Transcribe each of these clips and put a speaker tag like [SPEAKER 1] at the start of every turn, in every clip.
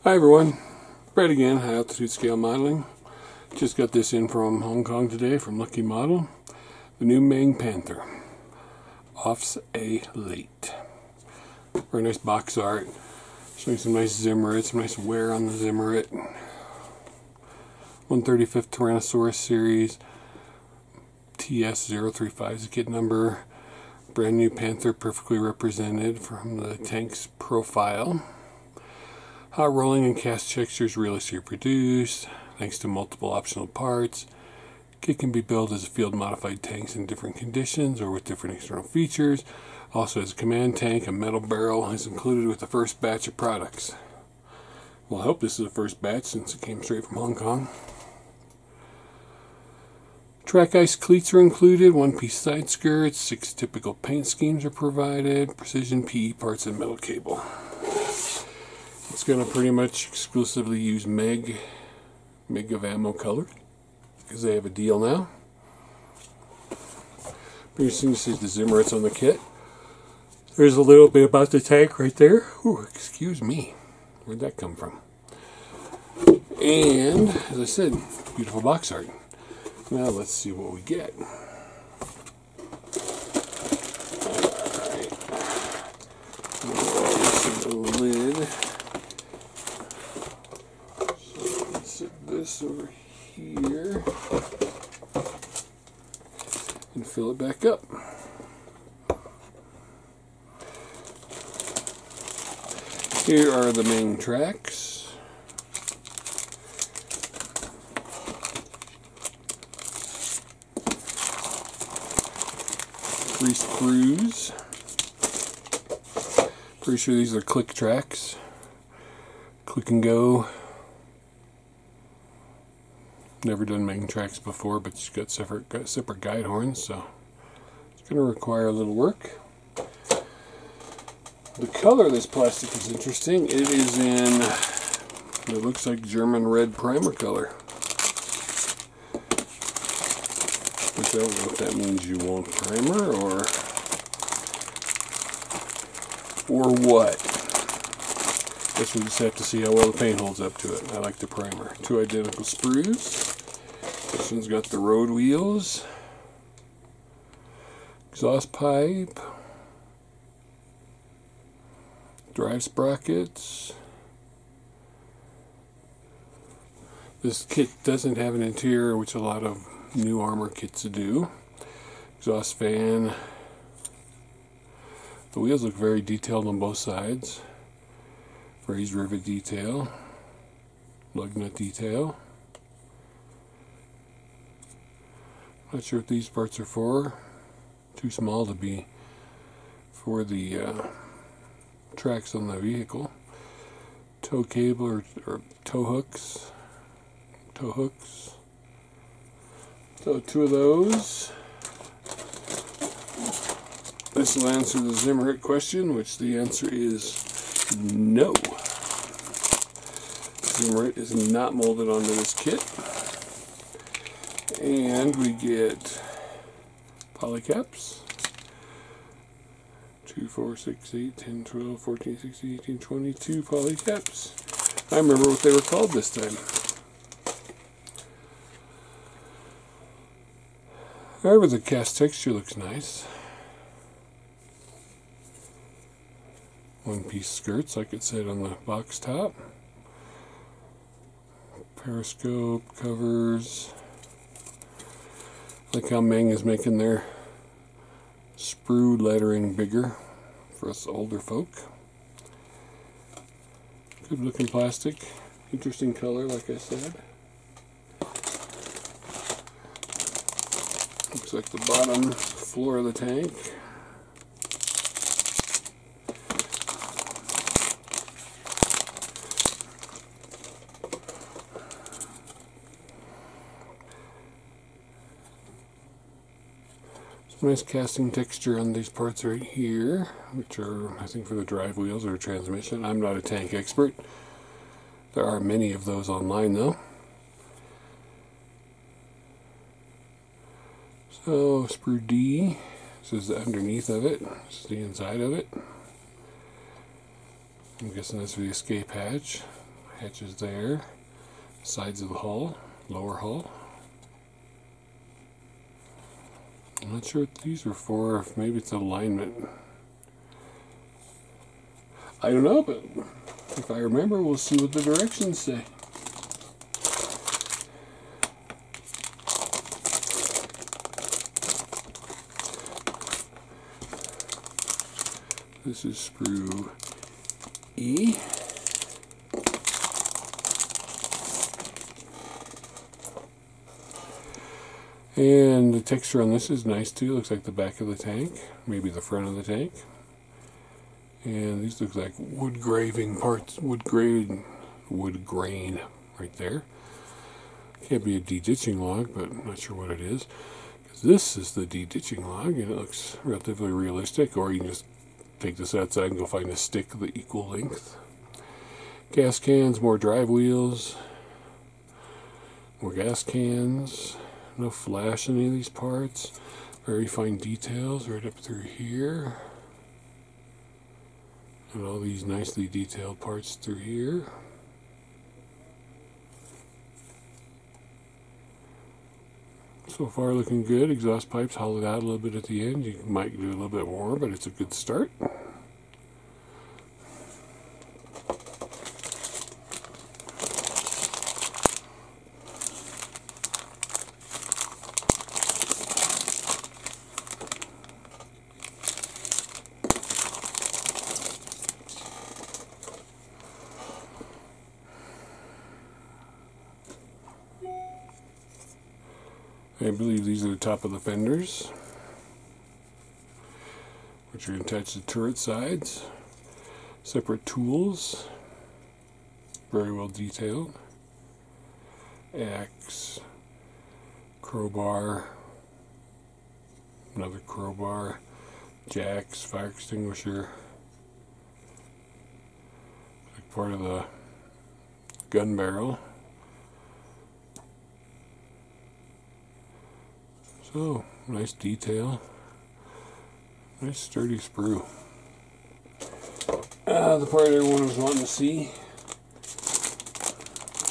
[SPEAKER 1] Hi everyone, Brett again, High Altitude Scale Modeling. Just got this in from Hong Kong today from Lucky Model. The new Meng Panther. Ausf.A late. Very nice box art. Showing some nice zimmerit, some nice wear on the zimmerit. 135th Tyrannosaurus series. TS035 is the kit number. Brand new Panther, perfectly represented from the tank's profile. Hot rolling and cast textures realistically produced, thanks to multiple optional parts. Kit can be built as field modified tanks in different conditions or with different external features. Also as a command tank, a metal barrel is included with the first batch of products. Well, I hope this is the first batch since it came straight from Hong Kong. Track ice cleats are included, one-piece side skirts, 6 typical paint schemes are provided, precision PE parts and metal cable. It's going to pretty much exclusively use Meg of Ammo color because they have a deal now. Pretty soon to see the zimmerits on the kit. There's a little bit about the tank right there. Ooh, excuse me. Where'd that come from? And, as I said, beautiful box art. Now let's see what we get. Alright. The lid. This over here and fill it back up. Here are the main tracks. Three Sprues. Pretty sure these are click tracks. Click and go. Never done Meng tracks before, but it's got separate guide horns, so it's going to require a little work. The color of this plastic is interesting. It is in, it looks like German red primer color. Which I don't know if that means you want primer or what. Guess we'll just have to see how well the paint holds up to it. I like the primer. 2 identical sprues. This one's got the road wheels, exhaust pipe, drive sprockets. This kit doesn't have an interior, which a lot of new armor kits do. Exhaust fan. The wheels look very detailed on both sides. Raised rivet detail, lug nut detail. Not sure what these parts are for. Too small to be for the tracks on the vehicle. Tow cable or tow hooks. Tow hooks. So 2 of those. This will answer the zimmerit question, which the answer is no. Zimmerit is not molded onto this kit. And we get polycaps. 2, 4, 6, 8, 10, 12, 14, 16, 18, 22 polycaps. I remember what they were called this time. However, the cast texture looks nice. One-piece skirts, like it said on the box top. Periscope covers. Like how Meng is making their Sprue lettering bigger for us older folk. Good looking plastic. Interesting color, like I said. Looks like the bottom floor of the tank. Nice casting texture on these parts right here, which are, I think, for the drive wheels or transmission. I'm not a tank expert. There are many of those online, though. So, Sprue D. This is the underneath of it. This is the inside of it. I'm guessing that's the escape hatch. Hatches there. Sides of the hull, lower hull. I'm not sure what these are for, if maybe it's alignment. I don't know, but if I remember, we'll see what the directions say. This is Sprue E. And the texture on this is nice too. Looks like the back of the tank, maybe the front of the tank. And these look like wood graving parts, wood grain right there. Can't be a de-ditching log, but I'm not sure what it is. This is the de-ditching log, and it looks relatively realistic. Or you can just take this outside and go find a stick of the equal length. Gas cans, more drive wheels, more gas cans. No flash in any of these parts. Very fine details right up through here. And all these nicely detailed parts through here. So far looking good. Exhaust pipes hollowed out a little bit at the end. You might do a little bit more, but it's a good start. I believe these are the top of the fenders, which are attached to turret sides. Separate tools, very well detailed. Axe, crowbar, another crowbar, jacks, fire extinguisher, like part of the gun barrel. So, nice detail. Nice sturdy sprue. The part everyone was wanting to see.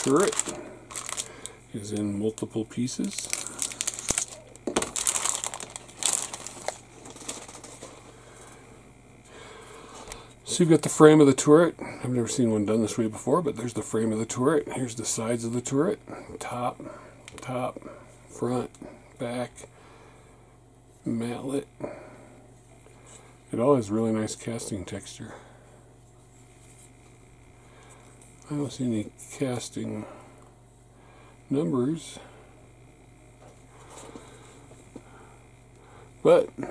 [SPEAKER 1] Turret is in multiple pieces. So you've got the frame of the turret. I've never seen one done this way before, but there's the frame of the turret. Here's the sides of the turret. Top, front, back, mallet. It all has really nice casting texture. I don't see any casting numbers, but the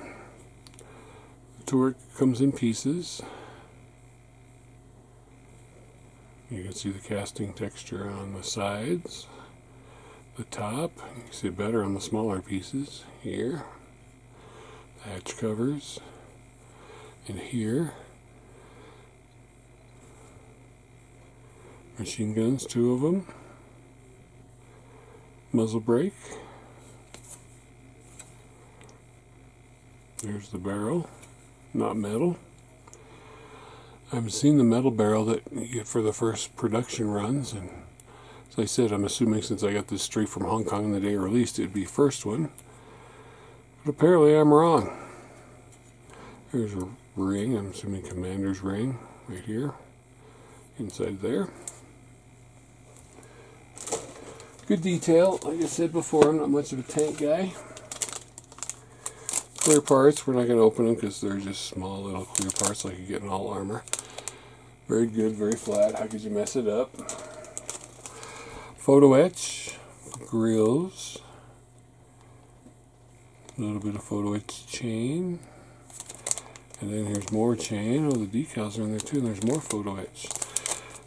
[SPEAKER 1] turret comes in pieces. You can see the casting texture on the sides, the top. You can see it better on the smaller pieces here. The hatch covers, and here. Machine guns, 2 of them. Muzzle brake. There's the barrel, not metal. I haven't seen the metal barrel that you get for the first production runs, and as I said, I'm assuming since I got this straight from Hong Kong the day it released, it'd be first one. But apparently I'm wrong. There's a ring, I'm assuming commander's ring, right here, inside there. Good detail. Like I said before, I'm not much of a tank guy. Clear parts, we're not going to open them because they're just small little clear parts like you get in all armor. Very good, very flat. How could you mess it up? Photo etch, grills, a little bit of photo etch chain, and then here's more chain. Oh, the decals are in there too, and there's more photo etch.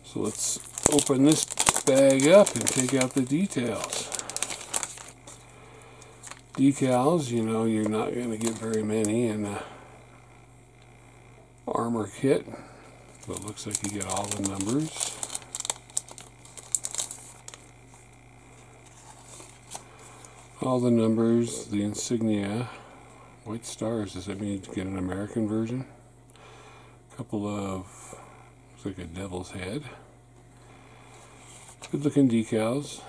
[SPEAKER 1] So let's open this bag up and take out the details. Decals, you know, you're not going to get very many in the armor kit, but it looks like you get all the numbers. All the numbers, the insignia, white stars. Does that mean you get an American version? A couple of, looks like a devil's head. Good looking decals.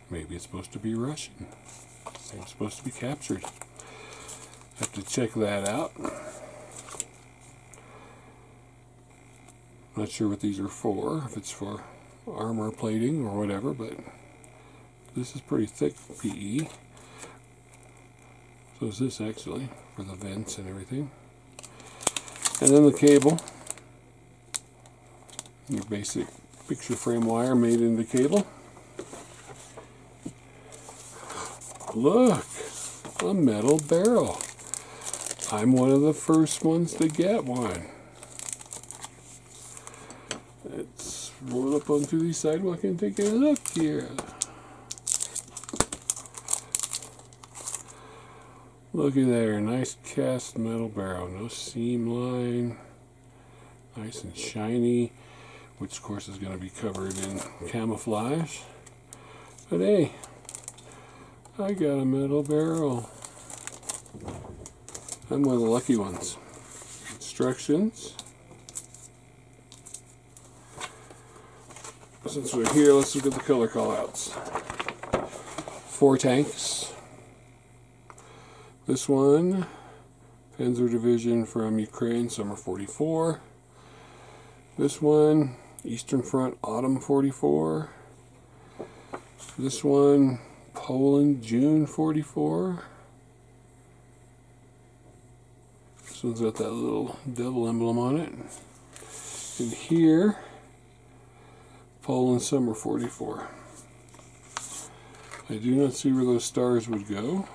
[SPEAKER 1] Maybe it's supposed to be Russian. Maybe it's supposed to be captured. Have to check that out. Not sure what these are for, if it's for armor plating or whatever, but this is pretty thick PE. So is this actually, for the vents and everything. And then the cable. Your basic picture frame wire made into cable. Look, a metal barrel. I'm one of the first ones to get one. Let's roll up onto the sidewalk and take a look here. Looky there, nice cast metal barrel, no seam line, nice and shiny, which of course is going to be covered in camouflage. But hey, I got a metal barrel. I'm one of the lucky ones. Instructions. Since we're here, let's look at the color callouts. 4 tanks. This one, Panzer Division from Ukraine, Summer 44. This one, Eastern Front, Autumn 44. This one, Poland, June 44. This one's got that little devil emblem on it. And here, Poland, Summer 44. I do not see where those stars would go.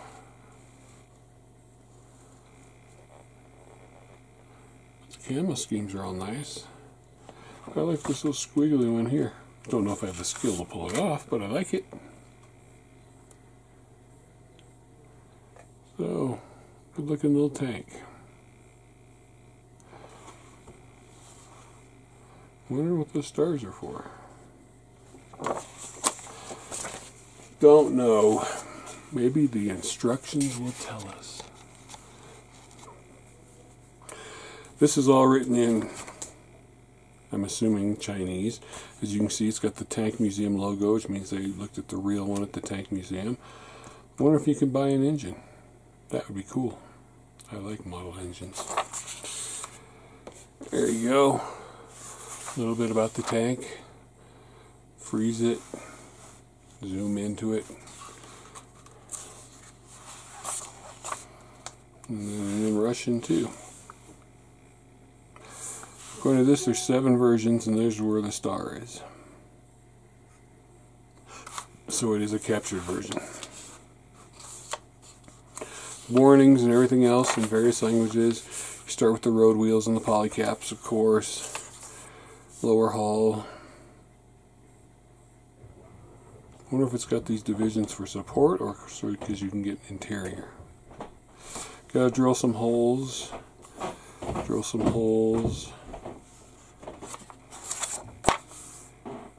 [SPEAKER 1] The camo schemes are all nice. I like this little squiggly one here. Don't know if I have the skill to pull it off, but I like it. So, good looking little tank. Wonder what those stars are for. Don't know. Maybe the instructions will tell us. This is all written in, I'm assuming, Chinese. As you can see, it's got the Tank Museum logo, which means they looked at the real one at the Tank Museum. I wonder if you can buy an engine. That would be cool. I like model engines. There you go. A little bit about the tank. Freeze it. Zoom into it. And then in Russian too. According to this, there's 7 versions, and there's where the star is. So it is a captured version. Warnings and everything else in various languages. You start with the road wheels and the polycaps, of course. Lower hull. I wonder if it's got these divisions for support or so because you can get interior. Gotta drill some holes. Drill some holes.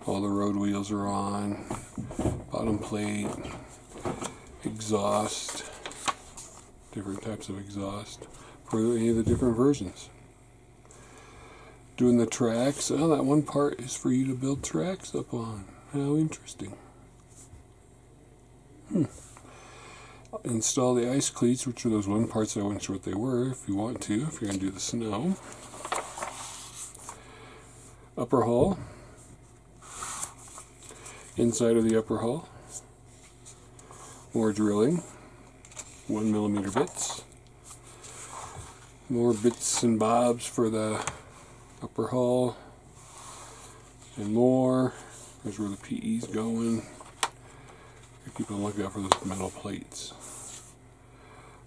[SPEAKER 1] All the road wheels are on. Bottom plate. Exhaust. Different types of exhaust for any of the different versions. Doing the tracks. Oh, that one part is for you to build tracks up on. How interesting. Install the ice cleats, which are those wooden parts. I wasn't sure what they were. If you want to, if you're going to do the snow. Upper hull. Inside of the upper hull. More drilling. 1mm bits. More bits and bobs for the upper hull. And more. There's where the PE's going. Keep a lookout for those metal plates.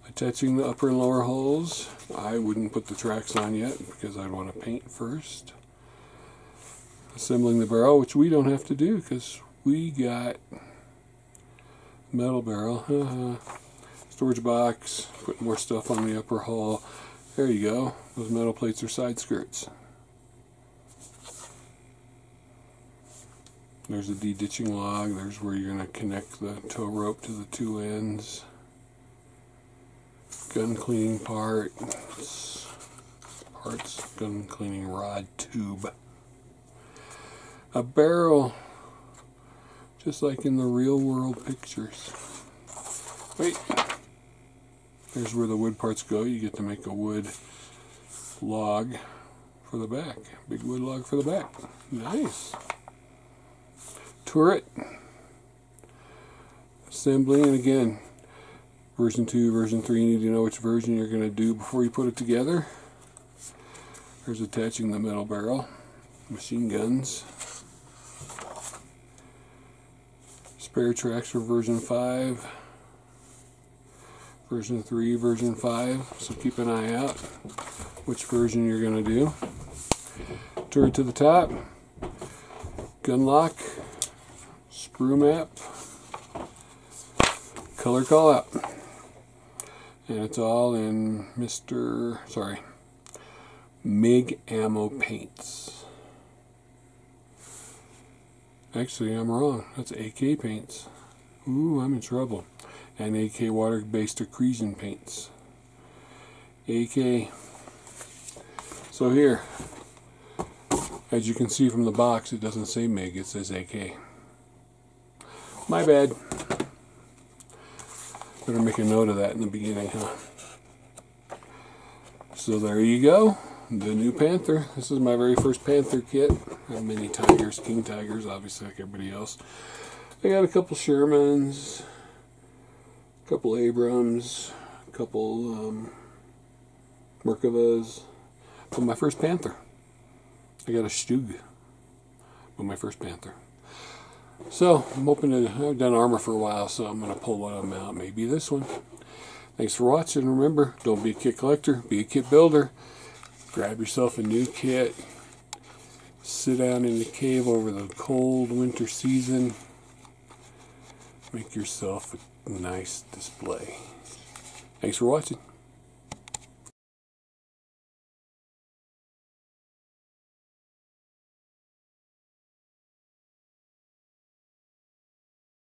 [SPEAKER 1] Attaching the upper and lower hulls. I wouldn't put the tracks on yet because I'd want to paint first. Assembling the barrel, which we don't have to do because we got metal barrel. Storage box. Put more stuff on the upper hull. There you go. Those metal plates are side skirts. There's a de-ditching log. There's where you're going to connect the tow rope to the 2 ends. Gun cleaning parts. Gun cleaning rod tube. a barrel, just like in the real world pictures. Wait, there's where the wood parts go. You get to make a wood log for the back. Big wood log for the back. Nice. Turret. Assembly, and again, version 2, version 3, you need to know which version you're going to do before you put it together. There's attaching the metal barrel. Machine guns. Spare tracks for version 5. Version 3, version 5. So keep an eye out which version you're going to do. Turret to the top. Gun lock. Sprue map. Color call out. And it's all in MIG ammo paints. Actually, I'm wrong. That's AK paints. Ooh, I'm in trouble. And AK water-based accretion paints. AK. So here, as you can see from the box, it doesn't say MIG, it says AK. My bad. Better make a note of that in the beginning, huh? So there you go. The new Panther. This is my very first Panther kit. I have many Tigers, King Tigers, obviously like everybody else. I got a couple Shermans, a couple Abrams, a couple Merkavas. But my first Panther. I got a Stug. But my first Panther. So, I'm hoping to, I've done armor for a while, so I'm going to pull one of them out. Maybe this one. Thanks for watching. Remember, don't be a kit collector, be a kit builder. Grab yourself a new kit. Sit down in the cave over the cold winter season. Make yourself a nice display. Thanks for watching.